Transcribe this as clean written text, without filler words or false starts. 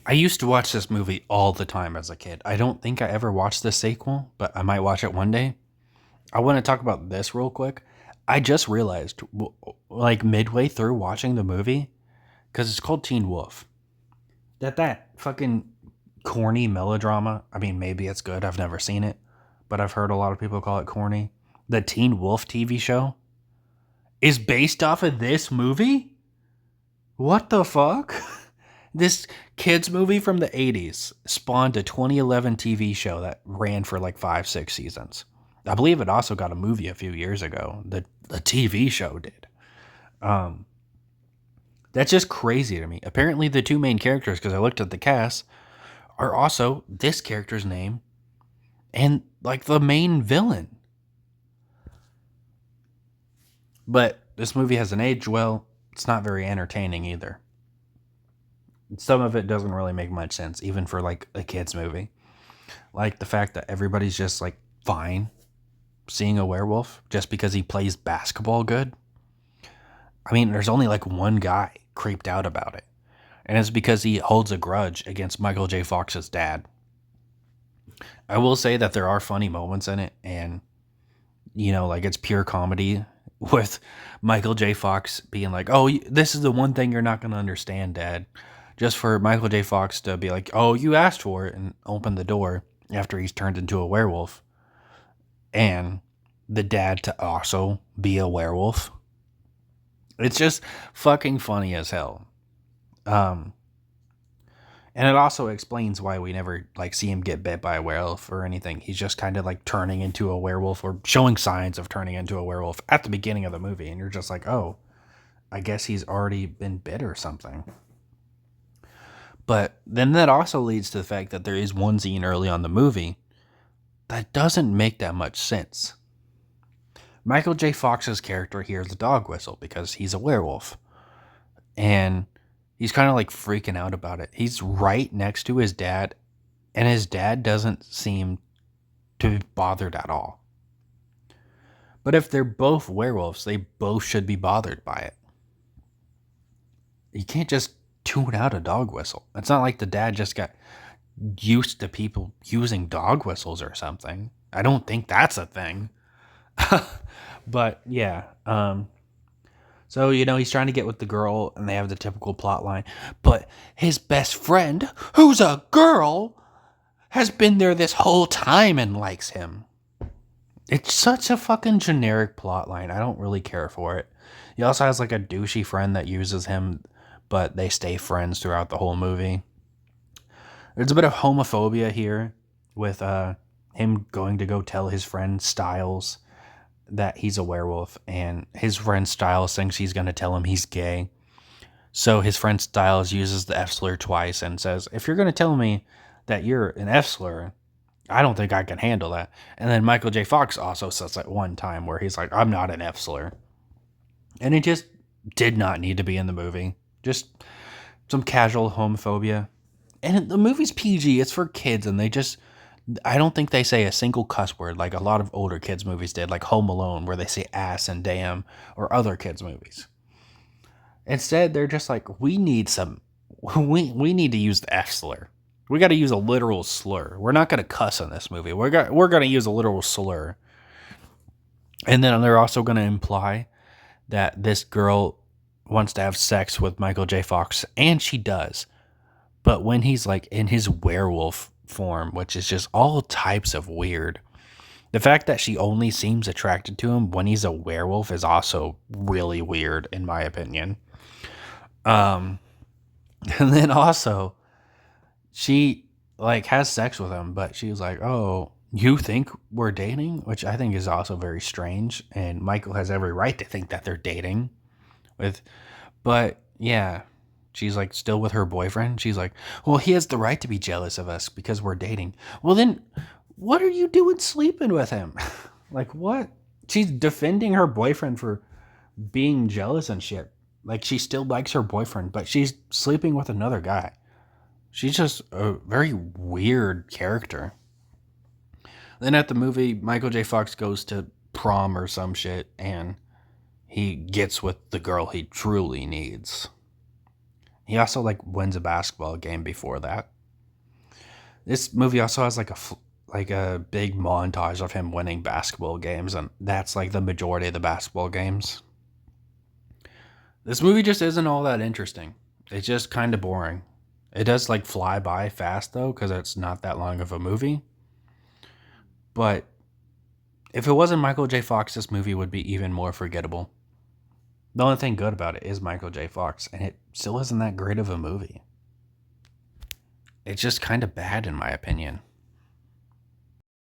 I used to watch this movie all the time as a kid. I don't think I ever watched the sequel, but I might watch it one day. I want to talk about this real quick. I just realized, like midway through watching the movie, because it's called Teen Wolf, that fucking corny melodrama. I mean, maybe it's good. I've never seen it, but I've heard a lot of people call it corny. The Teen Wolf TV show is based off of this movie. What the fuck? This kids movie from the 80s spawned a 2011 TV show that ran for like 5, 6 seasons. I believe it also got a movie a few years ago. The TV show did. Um, that's just crazy to me. Apparently, the two main characters, because I looked at the cast, are also this character's name and like the main villain. But this movie hasn't aged well. It's not very entertaining either. Some of it doesn't really make much sense, even for like a kids movie. Like the fact that everybody's just like fine seeing a werewolf just because he plays basketball good. I mean, there's only like one guy creeped out about it, and it's because he holds a grudge against Michael J. Fox's dad. I will say that there are funny moments in it, and like it's pure comedy with Michael J. Fox being like, "Oh, this is the one thing you're not going to understand, Dad." Just for Michael J. Fox to be like, "Oh, you asked for it," and open the door after he's turned into a werewolf, and the dad to also be a werewolf. It's just fucking funny as hell. Um, and it also explains why we never like see him get bit by a werewolf or anything. He's just kind of like turning into a werewolf or showing signs of turning into a werewolf at the beginning of the movie, and you're just like, "Oh, I guess he's already been bit or something." But then that also leads to the fact that there is one scene early on the movie that doesn't make that much sense. Michael J. Fox's character hears a dog whistle because he's a werewolf. And he's kind of like freaking out about it. He's right next to his dad, and his dad doesn't seem to be bothered at all. But if they're both werewolves, they both should be bothered by it. You can't just tune out a dog whistle. It's not like the dad just got used to people using dog whistles or something. I don't think that's a thing. But yeah, so he's trying to get with the girl, and they have the typical plot line. But his best friend, who's a girl, has been there this whole time and likes him. It's such a fucking generic plot line. I don't really care for it. He also has like a douchey friend that uses him, but they stay friends throughout the whole movie. There's a bit of homophobia here with him going to go tell his friend Styles that he's a werewolf, and his friend Styles thinks he's going to tell him he's gay. So his friend Styles uses the F slur twice and says, "If you're going to tell me that you're an F slur, I don't think I can handle that." And then Michael J. Fox also says that one time where he's like, "I'm not an F slur." And it just did not need to be in the movie. Just some casual homophobia. And the movie's PG, it's for kids, and I don't think they say a single cuss word like a lot of older kids' movies did, like Home Alone, where they say ass and damn, or other kids' movies. Instead, they're just like, we need to use the F slur. We got to use a literal slur. We're not going to cuss in this movie. We're going to use a literal slur. And then they're also going to imply that this girl wants to have sex with Michael J. Fox, and she does. But when he's like in his werewolf form, which is just all types of weird, the fact that she only seems attracted to him when he's a werewolf is also really weird, in my opinion. Um, and then also, she like has sex with him, but she was like, "Oh, you think we're dating?" Which I think is also very strange. And Michael has every right to think that they're dating. But yeah, she's like still with her boyfriend. She's like, "Well, he has the right to be jealous of us because we're dating." Well, then, what are you doing sleeping with him? Like what? She's defending her boyfriend for being jealous and shit. Like she still likes her boyfriend, but she's sleeping with another guy. She's just a very weird character. Then at the movie, Michael J. Fox goes to prom or some shit, and he gets with the girl he truly needs. He also like wins a basketball game before that. This movie also has like a big montage of him winning basketball games, and that's like the majority of the basketball games. This movie just isn't all that interesting. It's just kind of boring. It does like fly by fast though, because it's not that long of a movie. But if it wasn't Michael J. Fox, this movie would be even more forgettable. The only thing good about it is Michael J. Fox, and it still isn't that great of a movie. It's just kind of bad in my opinion.